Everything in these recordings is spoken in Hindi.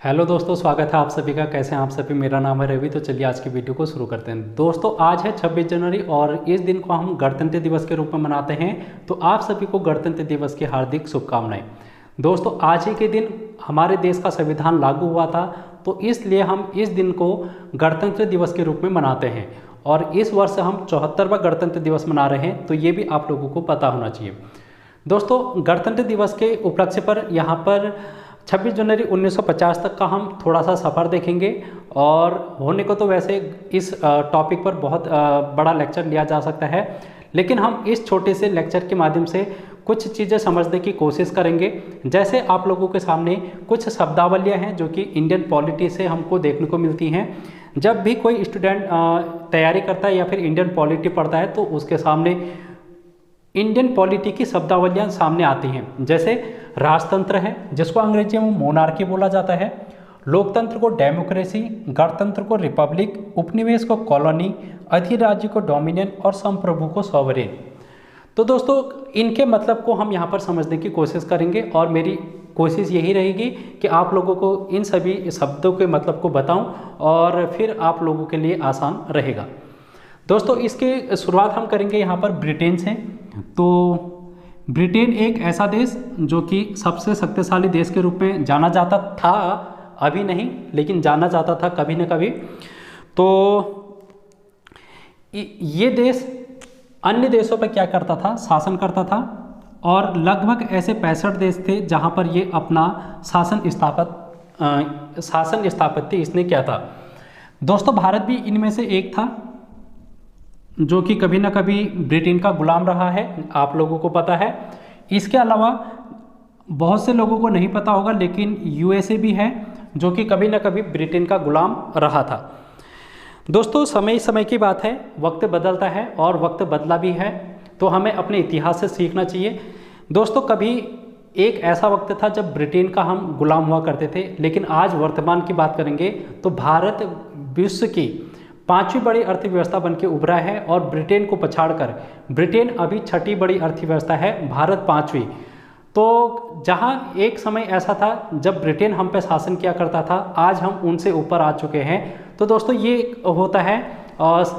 हेलो दोस्तों, स्वागत है आप सभी का। कैसे हैं आप सभी? मेरा नाम है रवि। तो चलिए आज की वीडियो को शुरू करते हैं। दोस्तों, आज है 26 जनवरी और इस दिन को हम गणतंत्र दिवस के रूप में मनाते हैं। तो आप सभी को गणतंत्र दिवस की हार्दिक शुभकामनाएं। दोस्तों, आज ही के दिन हमारे देश का संविधान लागू हुआ था, तो इसलिए हम इस दिन को गणतंत्र दिवस के रूप में मनाते हैं। और इस वर्ष हम 74वां गणतंत्र दिवस मना रहे हैं, तो ये भी आप लोगों को पता होना चाहिए। दोस्तों, गणतंत्र दिवस के उपलक्ष्य पर यहाँ पर 26 जनवरी 1950 तक का हम थोड़ा सा सफ़र देखेंगे। और होने को तो वैसे इस टॉपिक पर बहुत बड़ा लेक्चर लिया जा सकता है, लेकिन हम इस छोटे से लेक्चर के माध्यम से कुछ चीज़ें समझने की कोशिश करेंगे। जैसे आप लोगों के सामने कुछ शब्दावलियाँ हैं जो कि इंडियन पॉलिटी से हमको देखने को मिलती हैं। जब भी कोई स्टूडेंट तैयारी करता है या फिर इंडियन पॉलिटी पढ़ता है, तो उसके सामने इंडियन पॉलिटी की शब्दावलियाँ सामने आती हैं। जैसे राजतंत्र है, जिसको अंग्रेजी में मोनार्की बोला जाता है, लोकतंत्र को डेमोक्रेसी, गणतंत्र को रिपब्लिक, उपनिवेश को कॉलोनी, अधिराज्य को डोमिनियन और संप्रभु को सॉवरेन। तो दोस्तों, इनके मतलब को हम यहाँ पर समझने की कोशिश करेंगे और मेरी कोशिश यही रहेगी कि आप लोगों को इन सभी शब्दों के मतलब को बताऊं और फिर आप लोगों के लिए आसान रहेगा। दोस्तों, इसकी शुरुआत हम करेंगे यहाँ पर ब्रिटेन से। तो ब्रिटेन एक ऐसा देश जो कि सबसे शक्तिशाली देश के रूप में जाना जाता था, अभी नहीं लेकिन जाना जाता था कभी न कभी। तो ये देश अन्य देशों पर क्या करता था, शासन करता था। और लगभग ऐसे 65 देश थे जहाँ पर ये अपना शासन स्थापत्य इसने किया था। दोस्तों, भारत भी इनमें से एक था जो कि कभी ना कभी ब्रिटेन का गुलाम रहा है, आप लोगों को पता है। इसके अलावा बहुत से लोगों को नहीं पता होगा, लेकिन यूएसए भी है जो कि कभी ना कभी ब्रिटेन का गुलाम रहा था। दोस्तों, समय समय की बात है, वक्त बदलता है और वक्त बदला भी है, तो हमें अपने इतिहास से सीखना चाहिए। दोस्तों, कभी एक ऐसा वक्त था जब ब्रिटेन का हम गुलाम हुआ करते थे, लेकिन आज वर्तमान की बात करेंगे तो भारत विश्व की 5वीं बड़ी अर्थव्यवस्था बनके उभरा है और ब्रिटेन को पछाड़कर ब्रिटेन अभी 6ठी बड़ी अर्थव्यवस्था है, भारत 5वीं। तो जहां एक समय ऐसा था जब ब्रिटेन हम पे शासन किया करता था, आज हम उनसे ऊपर आ चुके हैं। तो दोस्तों, ये होता है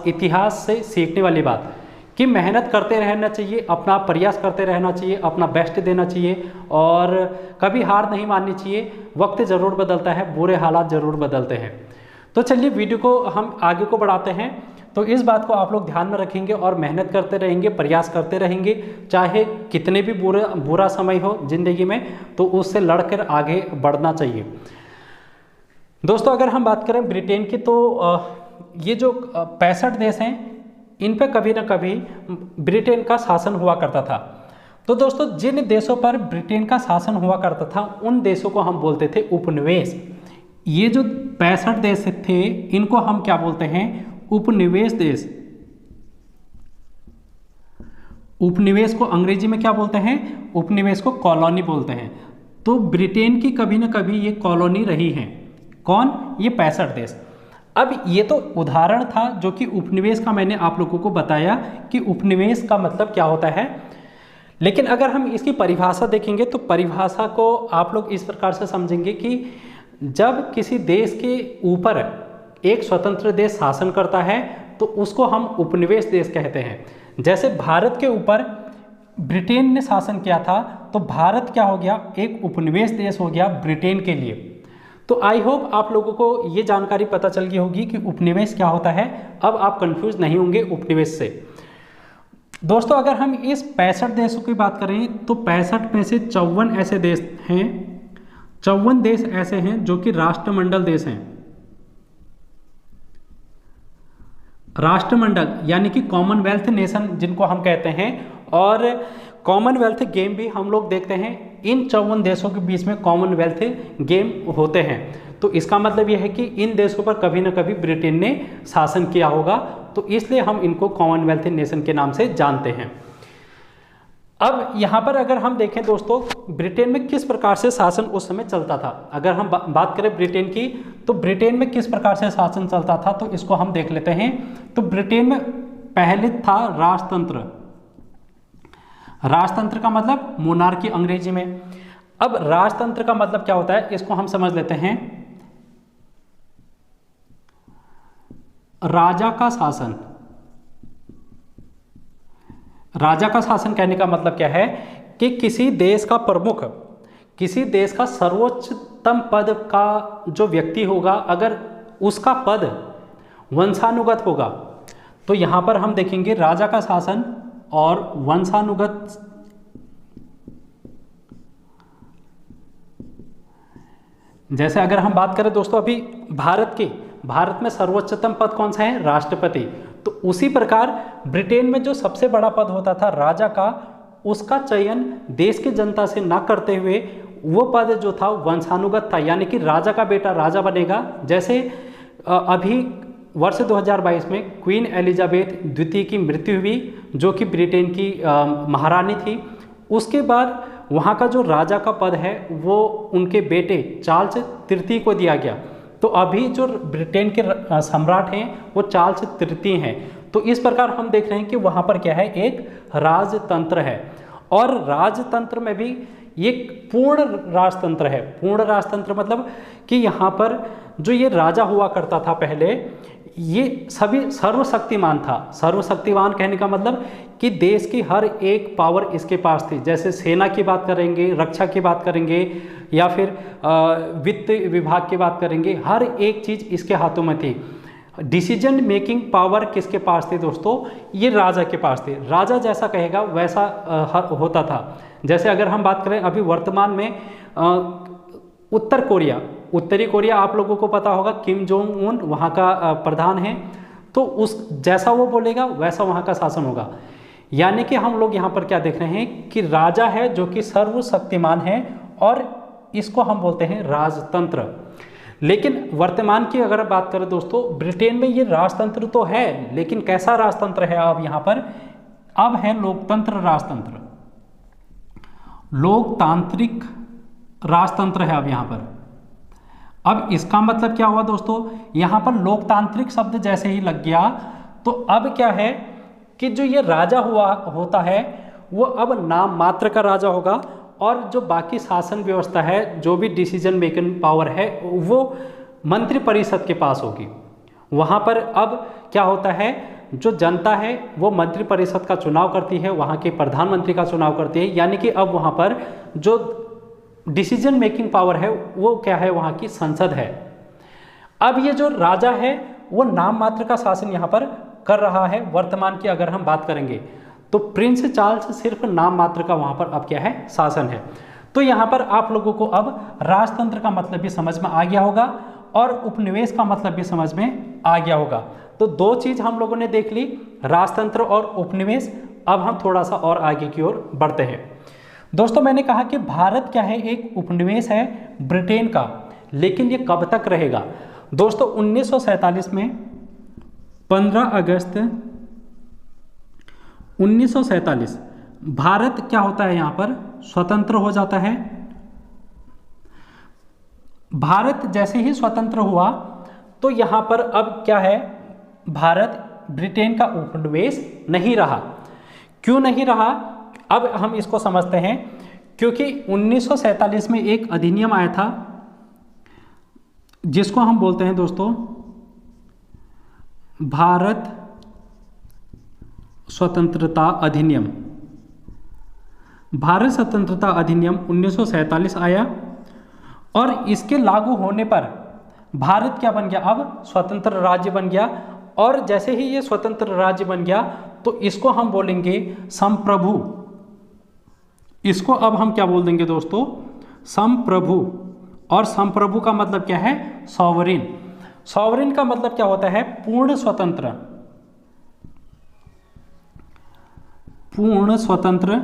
इतिहास से सीखने वाली बात कि मेहनत करते रहना चाहिए, अपना प्रयास करते रहना चाहिए, अपना बेस्ट देना चाहिए और कभी हार नहीं माननी चाहिए। वक्त ज़रूर बदलता है, बुरे हालात ज़रूर बदलते हैं। तो चलिए वीडियो को हम आगे को बढ़ाते हैं। तो इस बात को आप लोग ध्यान में रखेंगे और मेहनत करते रहेंगे, प्रयास करते रहेंगे, चाहे कितने भी बुरा समय हो जिंदगी में, तो उससे लड़कर आगे बढ़ना चाहिए। दोस्तों, अगर हम बात करें ब्रिटेन की, तो ये जो 65 देश हैं, इन पे कभी ना कभी ब्रिटेन का शासन हुआ करता था। तो दोस्तों, जिन देशों पर ब्रिटेन का शासन हुआ करता था उन देशों को हम बोलते थे उपनिवेश। ये जो 65 देश थे, इनको हम क्या बोलते हैं? उपनिवेश देश। उपनिवेश को अंग्रेजी में क्या बोलते हैं? उपनिवेश को कॉलोनी बोलते हैं। तो ब्रिटेन की कभी ना कभी ये कॉलोनी रही है। कौन? ये 65 देश। अब ये तो उदाहरण था जो कि उपनिवेश का मैंने आप लोगों को बताया कि उपनिवेश का मतलब क्या होता है। लेकिन अगर हम इसकी परिभाषा देखेंगे तो परिभाषा को आप लोग इस प्रकार से समझेंगे कि जब किसी देश के ऊपर एक स्वतंत्र देश शासन करता है तो उसको हम उपनिवेश देश कहते हैं। जैसे भारत के ऊपर ब्रिटेन ने शासन किया था, तो भारत क्या हो गया? एक उपनिवेश देश हो गया ब्रिटेन के लिए। तो आई होप आप लोगों को ये जानकारी पता चल गई होगी कि उपनिवेश क्या होता है। अब आप कंफ्यूज नहीं होंगे उपनिवेश से। दोस्तों, अगर हम इस 65 देशों की बात करें तो 65 में से 54 ऐसे देश हैं, 54 देश ऐसे हैं जो कि राष्ट्रमंडल देश हैं। राष्ट्रमंडल यानी कि कॉमनवेल्थ नेशन जिनको हम कहते हैं। और कॉमनवेल्थ गेम भी हम लोग देखते हैं, इन 54 देशों के बीच में कॉमनवेल्थ गेम होते हैं। तो इसका मतलब यह है कि इन देशों पर कभी ना कभी ब्रिटेन ने शासन किया होगा, तो इसलिए हम इनको कॉमनवेल्थ नेशन के नाम से जानते हैं। अब यहाँ पर अगर हम देखें दोस्तों, ब्रिटेन में किस प्रकार से शासन उस समय चलता था। अगर हम बात करें ब्रिटेन की, तो ब्रिटेन में किस प्रकार से शासन चलता था, तो इसको हम देख लेते हैं। तो ब्रिटेन में पहले था राजतंत्र। राजतंत्र का मतलब मोनार्की अंग्रेजी में। अब राजतंत्र का मतलब क्या होता है, इसको हम समझ लेते हैं। राजा का शासन। राजा का शासन कहने का मतलब क्या है कि किसी देश का प्रमुख, किसी देश का सर्वोच्चतम पद का जो व्यक्ति होगा, अगर उसका पद वंशानुगत होगा, तो यहां पर हम देखेंगे राजा का शासन और वंशानुगत। जैसे अगर हम बात करें दोस्तों अभी भारत में सर्वोच्चतम पद कौन सा है? राष्ट्रपति। तो उसी प्रकार ब्रिटेन में जो सबसे बड़ा पद होता था राजा का, उसका चयन देश की जनता से ना करते हुए वो पद जो था वंशानुगत था, यानी कि राजा का बेटा राजा बनेगा। जैसे अभी वर्ष 2022 में क्वीन एलिजाबेथ द्वितीय की मृत्यु हुई, जो कि ब्रिटेन की महारानी थी। उसके बाद वहाँ का जो राजा का पद है वो उनके बेटे चार्ल्स तृतीय को दिया गया। तो अभी जो ब्रिटेन के सम्राट हैं वो चार्ल्स तृतीय हैं। तो इस प्रकार हम देख रहे हैं कि वहाँ पर क्या है, एक राजतंत्र है। और राजतंत्र में भी ये पूर्ण राजतंत्र है। पूर्ण राजतंत्र मतलब कि यहाँ पर जो ये राजा हुआ करता था पहले, ये सभी सर्वशक्तिमान था। सर्वशक्तिमान कहने का मतलब कि देश की हर एक पावर इसके पास थी। जैसे सेना की बात करेंगे, रक्षा की बात करेंगे, या फिर वित्त विभाग की बात करेंगे, हर एक चीज़ इसके हाथों में थी। डिसीजन मेकिंग पावर किसके पास थी दोस्तों? ये राजा के पास थी। राजा जैसा कहेगा वैसा होता था। जैसे अगर हम बात करें अभी वर्तमान में उत्तरी कोरिया आप लोगों को पता होगा, किम जोंग उन वहाँ का प्रधान है। तो उस जैसा वो बोलेगा वैसा वहाँ का शासन होगा। यानी कि हम लोग यहाँ पर क्या देख रहे हैं कि राजा है जो कि सर्वशक्तिमान है, और इसको हम बोलते हैं राजतंत्र। लेकिन वर्तमान की अगर बात करें दोस्तों, ब्रिटेन में ये राजतंत्र तो है, लेकिन कैसा राजतंत्र है? अब यहाँ पर अब है लोकतंत्र राजतंत्र, लोकतांत्रिक राजतंत्र है अब यहाँ पर। अब इसका मतलब क्या हुआ दोस्तों? यहाँ पर लोकतांत्रिक शब्द जैसे ही लग गया, तो अब क्या है कि जो ये राजा होता है वो अब नाम मात्र का राजा होगा, और जो बाकी शासन व्यवस्था है, जो भी डिसीजन मेकिंग पावर है, वो मंत्रिपरिषद के पास होगी। वहाँ पर अब क्या होता है, जो जनता है वो मंत्रिपरिषद का चुनाव करती है, वहाँ के प्रधानमंत्री का चुनाव करती है। यानी कि अब वहाँ पर जो डिसीजन मेकिंग पावर है वो क्या है, वहाँ की संसद है। अब ये जो राजा है वो नाम मात्र का शासन यहाँ पर कर रहा है। वर्तमान की अगर हम बात करेंगे तो प्रिंस चार्ल्स सिर्फ नाम मात्र का वहाँ पर अब क्या है, शासन है। तो यहाँ पर आप लोगों को अब राजतंत्र का मतलब भी समझ में आ गया होगा, और उपनिवेश का मतलब भी समझ में आ गया होगा। तो दो चीज़ हम लोगों ने देख ली, राजतंत्र और उपनिवेश। अब हम थोड़ा सा और आगे की ओर बढ़ते हैं। दोस्तों मैंने कहा कि भारत क्या है, एक उपनिवेश है ब्रिटेन का, लेकिन ये कब तक रहेगा? दोस्तों 1947 में 15 अगस्त 1947 भारत क्या होता है, यहाँ पर स्वतंत्र हो जाता है। भारत जैसे ही स्वतंत्र हुआ तो यहाँ पर अब क्या है, भारत ब्रिटेन का उपनिवेश नहीं रहा। क्यों नहीं रहा, अब हम इसको समझते हैं। क्योंकि 1947 में एक अधिनियम आया था जिसको हम बोलते हैं दोस्तों भारत स्वतंत्रता अधिनियम। भारत स्वतंत्रता अधिनियम 1947 आया, और इसके लागू होने पर भारत क्या बन गया, अब स्वतंत्र राज्य बन गया। और जैसे ही ये स्वतंत्र राज्य बन गया तो इसको हम बोलेंगे संप्रभु। इसको अब हम क्या बोल देंगे दोस्तों, संप्रभु। और संप्रभु का मतलब क्या है, सॉवरिन। सॉवरिन का मतलब क्या होता है, पूर्ण स्वतंत्र। पूर्ण स्वतंत्र।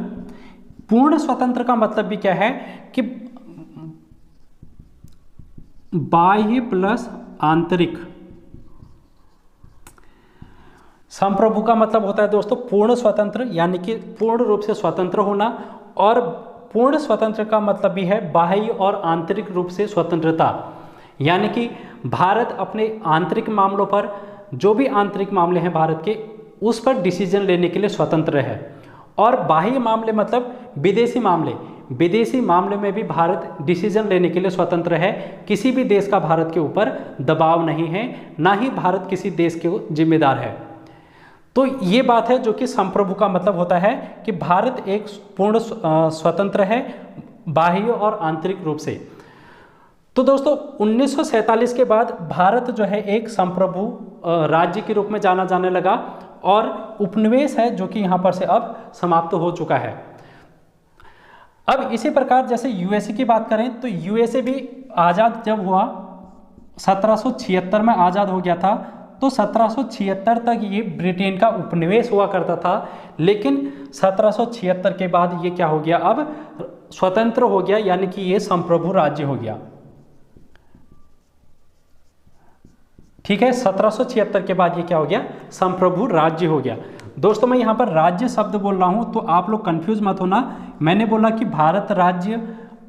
पूर्ण स्वतंत्र का मतलब भी क्या है कि बाह्य प्लस आंतरिक। संप्रभु का मतलब होता है दोस्तों पूर्ण स्वतंत्र, यानी कि पूर्ण रूप से स्वतंत्र होना। और पूर्ण स्वतंत्र का मतलब भी है बाह्य और आंतरिक रूप से स्वतंत्रता। यानी कि भारत अपने आंतरिक मामलों पर, जो भी आंतरिक मामले हैं भारत के, उस पर डिसीजन लेने के लिए स्वतंत्र है। और बाह्य मामले मतलब विदेशी मामले। विदेशी मामले में भी भारत डिसीजन लेने के लिए स्वतंत्र है। किसी भी देश का भारत के ऊपर दबाव नहीं है, ना ही भारत किसी देश के जिम्मेदार है। तो ये बात है जो कि संप्रभु का मतलब होता है कि भारत एक पूर्ण स्वतंत्र है, बाह्य और आंतरिक रूप से। तो दोस्तों 1947 के बाद भारत जो है एक संप्रभु राज्य के रूप में जाना जाने लगा और उपनिवेश है जो कि यहाँ पर से अब समाप्त हो चुका है। अब इसी प्रकार जैसे यूएसए की बात करें तो यूएसए भी आज़ाद जब हुआ 1776 में आज़ाद हो गया था, तो 1776 तक ये ब्रिटेन का उपनिवेश हुआ करता था, लेकिन 1776 के बाद ये क्या हो गया, अब स्वतंत्र हो गया, यानी कि ये संप्रभु राज्य हो गया। ठीक है, 1776 के बाद ये क्या हो गया, संप्रभु राज्य हो गया। दोस्तों मैं यहाँ पर राज्य शब्द बोल रहा हूँ तो आप लोग कंफ्यूज मत होना। मैंने बोला कि भारत राज्य,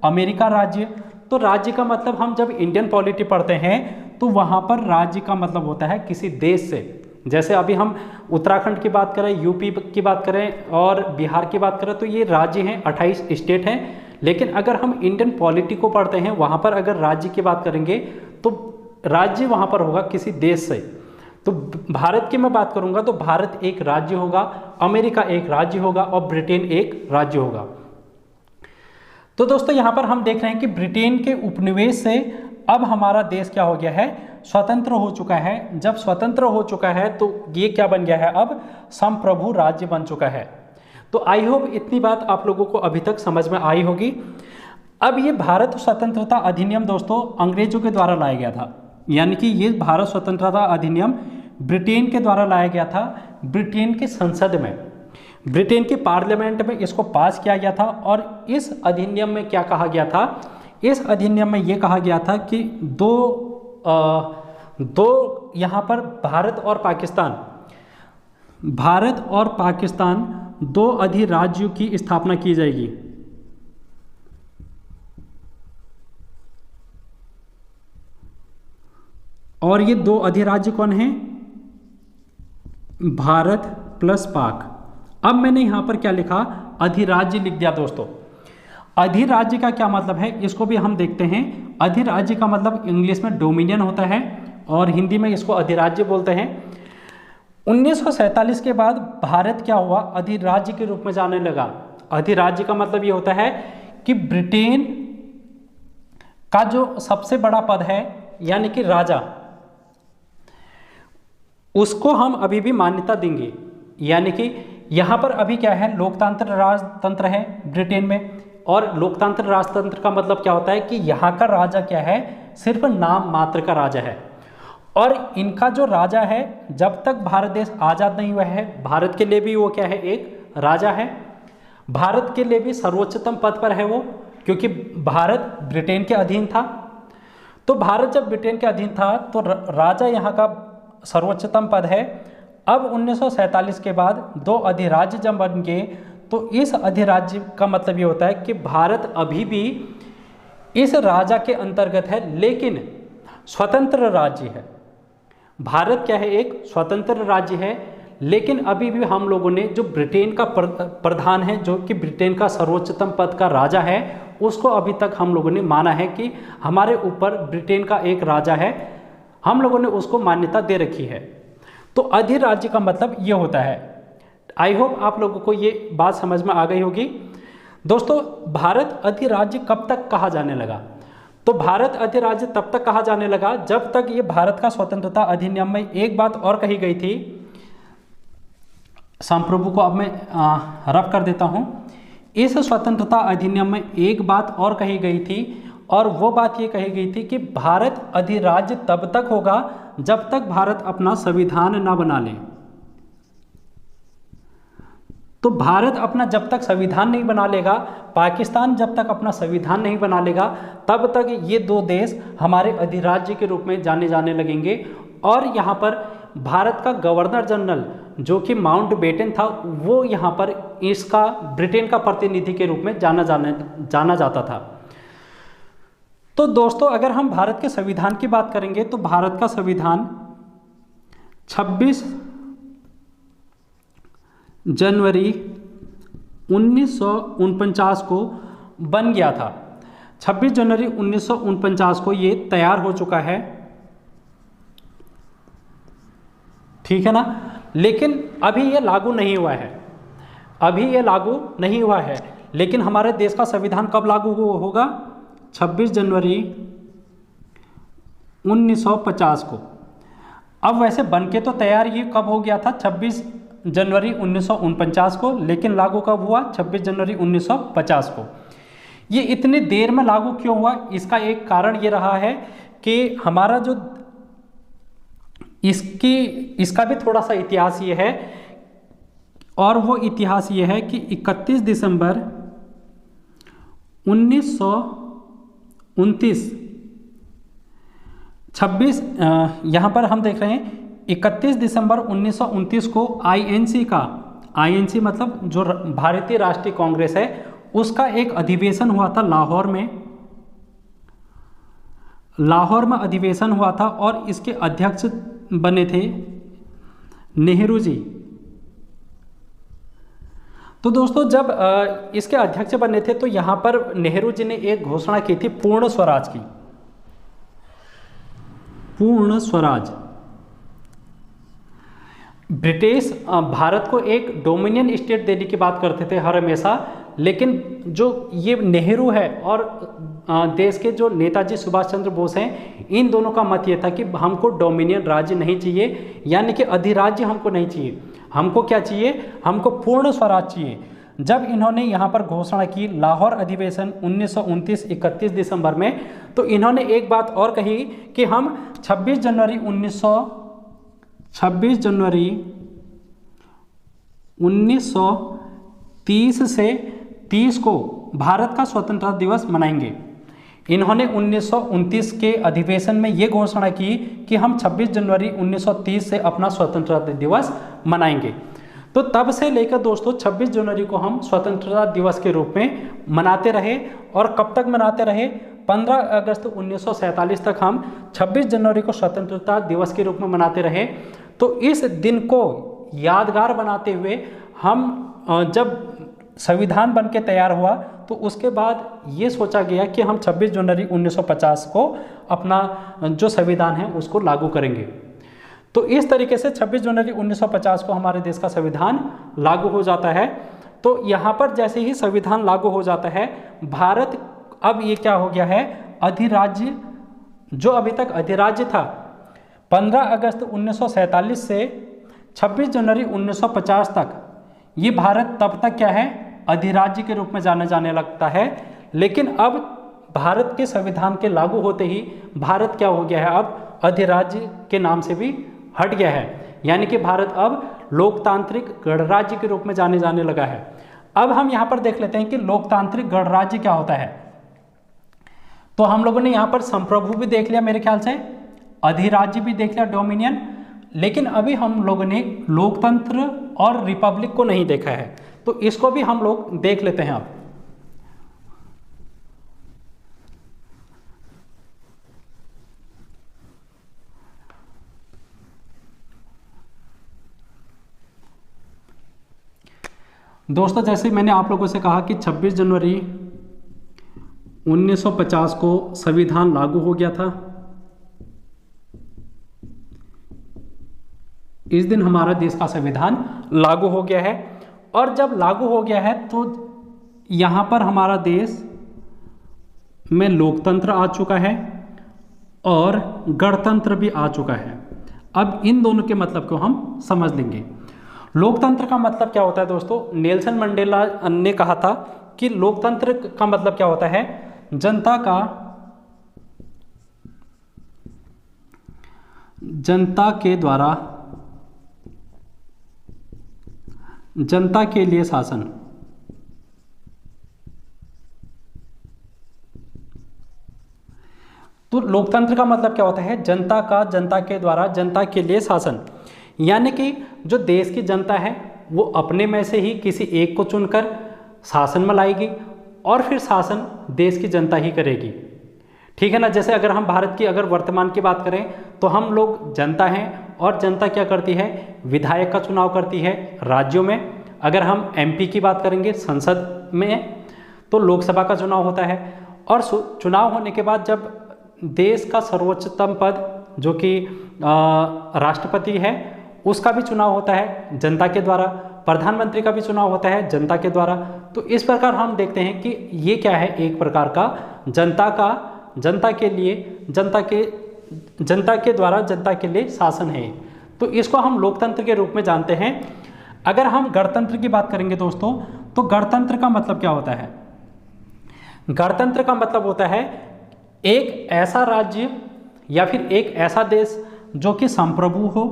अमेरिका राज्य, तो राज्य का मतलब हम जब इंडियन पॉलिटी पढ़ते हैं तो वहाँ पर राज्य का मतलब होता है किसी देश से। जैसे अभी हम उत्तराखंड की बात करें, यूपी की बात करें और बिहार की बात करें तो ये राज्य हैं, 28 स्टेट हैं। लेकिन अगर हम इंडियन पॉलिटी को पढ़ते हैं वहाँ पर अगर राज्य की बात करेंगे तो राज्य वहाँ पर होगा किसी देश से। तो भारत की मैं बात करूँगा तो भारत एक राज्य होगा, अमेरिका एक राज्य होगा और ब्रिटेन एक राज्य होगा। तो दोस्तों यहाँ पर हम देख रहे हैं कि ब्रिटेन के उपनिवेश से अब हमारा देश क्या हो गया है, स्वतंत्र हो चुका है। जब स्वतंत्र हो चुका है तो ये क्या बन गया है, अब संप्रभु राज्य बन चुका है। तो आई होप इतनी बात आप लोगों को अभी तक समझ में आई होगी। अब ये भारत स्वतंत्रता अधिनियम दोस्तों अंग्रेजों के द्वारा लाया गया था, यानी कि ये भारत स्वतंत्रता अधिनियम ब्रिटेन के द्वारा लाया गया था। ब्रिटेन की संसद में, ब्रिटेन की पार्लियामेंट में इसको पास किया गया था। और इस अधिनियम में क्या कहा गया था, इस अधिनियम में ये कहा गया था कि दो यहाँ पर भारत और पाकिस्तान दो अधिराज्यों की स्थापना की जाएगी। और ये दो अधिराज्य कौन हैं, भारत प्लस पाक। अब मैंने यहां पर क्या लिखा, अधिराज्य लिख दिया दोस्तों। अधिराज्य का क्या मतलब है इसको भी हम देखते हैं। अधिराज्य का मतलब इंग्लिश में डोमिनियन होता है और हिंदी में इसको अधिराज्य बोलते हैं। 1947 के बाद भारत क्या हुआ, अधिराज्य के रूप में जाने लगा। अधिराज्य का मतलब ये होता है कि ब्रिटेन का जो सबसे बड़ा पद है यानी कि राजा, उसको हम अभी भी मान्यता देंगे। यानी कि यहाँ पर अभी क्या है, लोकतंत्र राजतंत्र है ब्रिटेन में। और लोकतंत्र राजतंत्र का मतलब क्या होता है कि यहाँ का राजा क्या है, सिर्फ नाम मात्र का राजा है। और इनका जो राजा है, जब तक भारत देश आज़ाद नहीं हुआ है, भारत के लिए भी वो क्या है, एक राजा है। भारत के लिए भी सर्वोच्चतम पद पर है वो, क्योंकि भारत ब्रिटेन के अधीन था। तो भारत जब ब्रिटेन के अधीन था तो राजा यहाँ का सर्वोच्चतम पद है। अब 1947 के बाद दो अधिराज्य जब बन गए तो इस अधिराज्य का मतलब ये होता है कि भारत अभी भी इस राजा के अंतर्गत है, लेकिन स्वतंत्र राज्य है। भारत क्या है, एक स्वतंत्र राज्य है, लेकिन अभी भी हम लोगों ने जो ब्रिटेन का प्रधान है, जो कि ब्रिटेन का सर्वोच्चतम पद का राजा है, उसको अभी तक हम लोगों ने माना है कि हमारे ऊपर ब्रिटेन का एक राजा है, हम लोगों ने उसको मान्यता दे रखी है। तो अधिराज्य का मतलब ये होता है। आई होप आप लोगों को ये बात समझ में आ गई होगी। दोस्तों भारत अधिराज्य कब तक कहा जाने लगा, तो भारत अधिराज्य तब तक कहा जाने लगा जब तक ये भारत का स्वतंत्रता अधिनियम में एक बात और कही गई थी। संप्रभु को अब मैं रफ कर देता हूँ। इस स्वतंत्रता अधिनियम में एक बात और कही गई थी, और वो बात ये कही गई थी कि भारत अधिराज्य तब तक होगा जब तक भारत अपना संविधान ना बना ले। तो भारत अपना जब तक संविधान नहीं बना लेगा, पाकिस्तान जब तक अपना संविधान नहीं बना लेगा, तब तक ये दो देश हमारे अधिराज्य के रूप में जाने लगेंगे। और यहाँ पर भारत का गवर्नर जनरल जो कि माउंट बेटन था, वो यहाँ पर इसका ब्रिटेन का प्रतिनिधि के रूप में जाना जाता था। तो दोस्तों अगर हम भारत के संविधान की बात करेंगे तो भारत का संविधान 26 जनवरी 1949 को बन गया था। 26 जनवरी 1949 को ये तैयार हो चुका है, ठीक है ना। लेकिन अभी ये लागू नहीं हुआ है, अभी ये लागू नहीं हुआ है। लेकिन हमारे देश का संविधान कब लागू होगा? 26 जनवरी 1950 को। अब वैसे बन के तो तैयार ये कब हो गया था? 26 जनवरी 1949 को, लेकिन लागू कब हुआ? 26 जनवरी 1950 को। ये इतनी देर में लागू क्यों हुआ? इसका एक कारण ये रहा है कि हमारा जो इसका भी थोड़ा सा इतिहास ये है, और वो इतिहास ये है कि 31 दिसंबर 1929 यहाँ पर हम देख रहे हैं 31 दिसंबर 1929 को आईएनसी मतलब जो भारतीय राष्ट्रीय कांग्रेस है, उसका एक अधिवेशन हुआ था लाहौर में अधिवेशन हुआ था, और इसके अध्यक्ष बने थे नेहरू जी। तो दोस्तों जब इसके अध्यक्ष बने थे तो यहाँ पर नेहरू जी ने एक घोषणा की थी पूर्ण स्वराज की। पूर्ण स्वराज। ब्रिटिश भारत को एक डोमिनियन स्टेट देने की बात करते थे हर हमेशा, लेकिन जो ये नेहरू है और देश के जो नेताजी सुभाष चंद्र बोस हैं, इन दोनों का मत ये था कि हमको डोमिनियन राज्य नहीं चाहिए, यानी कि अधिराज्य हमको नहीं चाहिए। हमको क्या चाहिए? हमको पूर्ण स्वराज चाहिए। जब इन्होंने यहाँ पर घोषणा की लाहौर अधिवेशन 1929 31 दिसंबर में, तो इन्होंने एक बात और कही कि हम 26 जनवरी 1930 से 30 को भारत का स्वतंत्रता दिवस मनाएंगे। इन्होंने 1929 के अधिवेशन में ये घोषणा की कि हम 26 जनवरी 1930 से अपना स्वतंत्रता दिवस मनाएंगे। तो तब से लेकर दोस्तों 26 जनवरी को हम स्वतंत्रता दिवस के रूप में मनाते रहे, और कब तक मनाते रहे? 15 अगस्त 1947 तक हम 26 जनवरी को स्वतंत्रता दिवस के रूप में मनाते रहे। तो इस दिन को यादगार बनाते हुए हम जब संविधान बन के तैयार हुआ, तो उसके बाद ये सोचा गया कि हम 26 जनवरी 1950 को अपना जो संविधान है उसको लागू करेंगे। तो इस तरीके से 26 जनवरी 1950 को हमारे देश का संविधान लागू हो जाता है। तो यहाँ पर जैसे ही संविधान लागू हो जाता है, भारत अब ये क्या हो गया है? अधिराज्य। जो अभी तक अधिराज्य था 15 अगस्त 1947 से 26 जनवरी 1950 तक, ये भारत तब तक क्या है? अधिराज्य के रूप में जाने लगता है। लेकिन अब भारत के संविधान के लागू होते ही भारत क्या हो गया है? अब अधिराज्य के नाम से भी हट गया है, यानी कि भारत अब लोकतांत्रिक गणराज्य के रूप में जाने लगा है। अब हम यहाँ पर देख लेते हैं कि लोकतांत्रिक गणराज्य क्या होता है। तो हम लोगों ने यहाँ पर संप्रभु भी देख लिया मेरे ख्याल से, अधिराज्य भी देख लिया, डोमिनियन, लेकिन अभी हम लोगों ने लोकतंत्र और रिपब्लिक को नहीं देखा है। तो इसको भी हम लोग देख लेते हैं अब। दोस्तों जैसे मैंने आप लोगों से कहा कि 26 जनवरी 1950 को संविधान लागू हो गया था। इस दिन हमारा देश का संविधान लागू हो गया है, और जब लागू हो गया है तो यहाँ पर हमारा देश में लोकतंत्र आ चुका है और गणतंत्र भी आ चुका है। अब इन दोनों के मतलब को हम समझ लेंगे। लोकतंत्र का मतलब क्या होता है दोस्तों? नेल्सन मंडेला ने कहा था कि लोकतंत्र का मतलब क्या होता है? जनता के द्वारा जनता के लिए शासन। तो लोकतंत्र का मतलब क्या होता है? जनता के द्वारा जनता के लिए शासन, यानी कि जो देश की जनता है वो अपने में से ही किसी एक को चुनकर शासन में लाएगी, और फिर शासन देश की जनता ही करेगी। ठीक है ना। जैसे अगर हम भारत की अगर वर्तमान की बात करें तो हम लोग जनता हैं, और जनता क्या करती है? विधायक का चुनाव करती है राज्यों में। अगर हम एमपी की बात करेंगे संसद में, तो लोकसभा का चुनाव होता है। और चुनाव होने के बाद जब देश का सर्वोच्चतम पद जो कि राष्ट्रपति है उसका भी चुनाव होता है जनता के द्वारा, प्रधानमंत्री का भी चुनाव होता है जनता के द्वारा। तो इस प्रकार हम देखते हैं कि ये क्या है, एक प्रकार का जनता के लिए जनता के द्वारा जनता के लिए शासन है। तो इसको हम लोकतंत्र के रूप में जानते हैं। अगर हम गणतंत्र की बात करेंगे दोस्तों, तो गणतंत्र का मतलब क्या होता है? गणतंत्र का मतलब होता है एक ऐसा राज्य या फिर एक ऐसा देश जो कि संप्रभु हो,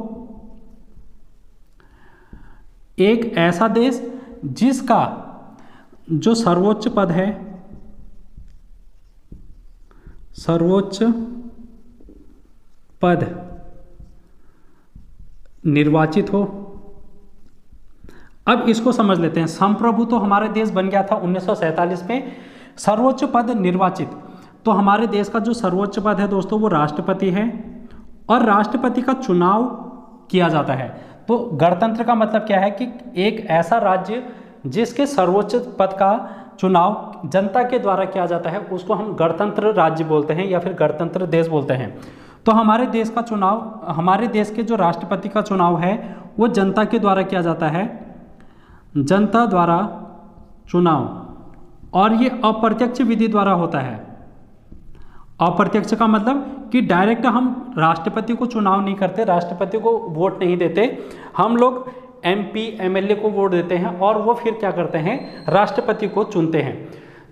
एक ऐसा देश जिसका जो सर्वोच्च पद है, सर्वोच्च पद निर्वाचित हो। अब इसको समझ लेते हैं। संप्रभु तो हमारे देश बन गया था 1947 में, सर्वोच्च पद निर्वाचित, तो हमारे देश का जो सर्वोच्च पद है दोस्तों वो राष्ट्रपति है, और राष्ट्रपति का चुनाव किया जाता है। तो गणतंत्र का मतलब क्या है कि एक ऐसा राज्य जिसके सर्वोच्च पद का चुनाव जनता के द्वारा किया जाता है उसको हम गणतंत्र राज्य बोलते हैं या फिर गणतंत्र देश बोलते हैं। तो हमारे देश का चुनाव, हमारे देश के जो राष्ट्रपति का चुनाव है वो जनता के द्वारा किया जाता है, जनता द्वारा चुनाव, और ये अप्रत्यक्ष विधि द्वारा होता है। अप्रत्यक्ष का मतलब कि डायरेक्ट हम राष्ट्रपति को चुनाव नहीं करते, राष्ट्रपति को वोट नहीं देते, हम लोग MP MLA को वोट देते हैं और वो फिर क्या करते हैं, राष्ट्रपति को चुनते हैं।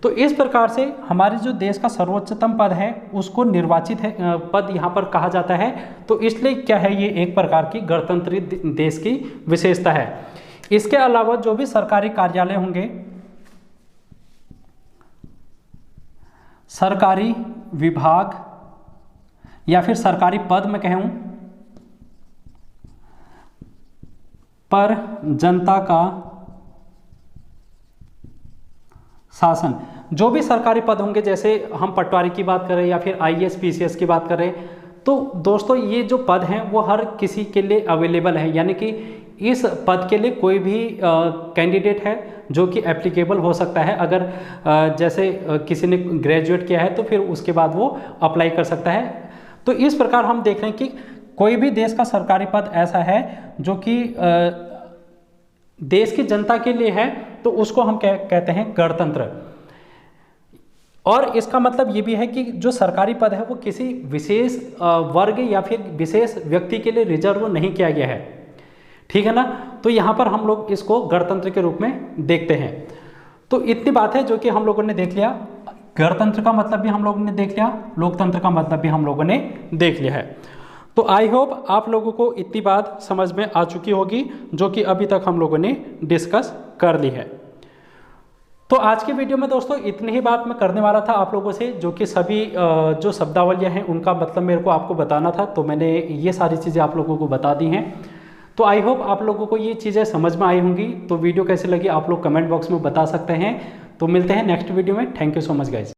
तो इस प्रकार से हमारे जो देश का सर्वोच्चतम पद है उसको निर्वाचित है पद यहाँ पर कहा जाता है। तो इसलिए क्या है, ये एक प्रकार की गणतंत्री देश की विशेषता है। इसके अलावा जो भी सरकारी कार्यालय होंगे, सरकारी विभाग या फिर सरकारी पद में कहूं, पर जनता का शासन, जो भी सरकारी पद होंगे, जैसे हम पटवारी की बात करें या फिर IAS PCS की बात करें, तो दोस्तों ये जो पद हैं वो हर किसी के लिए अवेलेबल है, यानी कि इस पद के लिए कोई भी कैंडिडेट है जो कि एप्लीकेबल हो सकता है। अगर जैसे किसी ने ग्रेजुएट किया है तो फिर उसके बाद वो अप्लाई कर सकता है। तो इस प्रकार हम देख रहे हैं कि कोई भी देश का सरकारी पद ऐसा है जो कि देश की जनता के लिए है, तो उसको हम कहते हैं गणतंत्र। और इसका मतलब ये भी है कि जो सरकारी पद है वो किसी विशेष वर्ग या फिर विशेष व्यक्ति के लिए रिजर्व नहीं किया गया है, ठीक है ना। तो यहाँ पर हम लोग इसको गणतंत्र के रूप में देखते हैं। तो इतनी बात है जो कि हम लोगों ने देख लिया, गणतंत्र का मतलब भी हम लोगों ने देख लिया, लोकतंत्र का मतलब भी हम लोगों ने देख लिया है। तो आई होप आप लोगों को इतनी बात समझ में आ चुकी होगी जो कि अभी तक हम लोगों ने डिस्कस कर ली है। तो आज की वीडियो में दोस्तों इतनी ही बात मैं करने वाला था आप लोगों से, जो कि सभी जो शब्दावलियाँ हैं उनका मतलब मेरे को आपको बताना था, तो मैंने ये सारी चीज़ें आप लोगों को बता दी हैं। तो आई होप आप लोगों को ये चीज़ें समझ में आई होंगी। तो वीडियो कैसी लगी आप लोग कमेंट बॉक्स में बता सकते हैं। तो मिलते हैं नेक्स्ट वीडियो में। Thank you so much guys.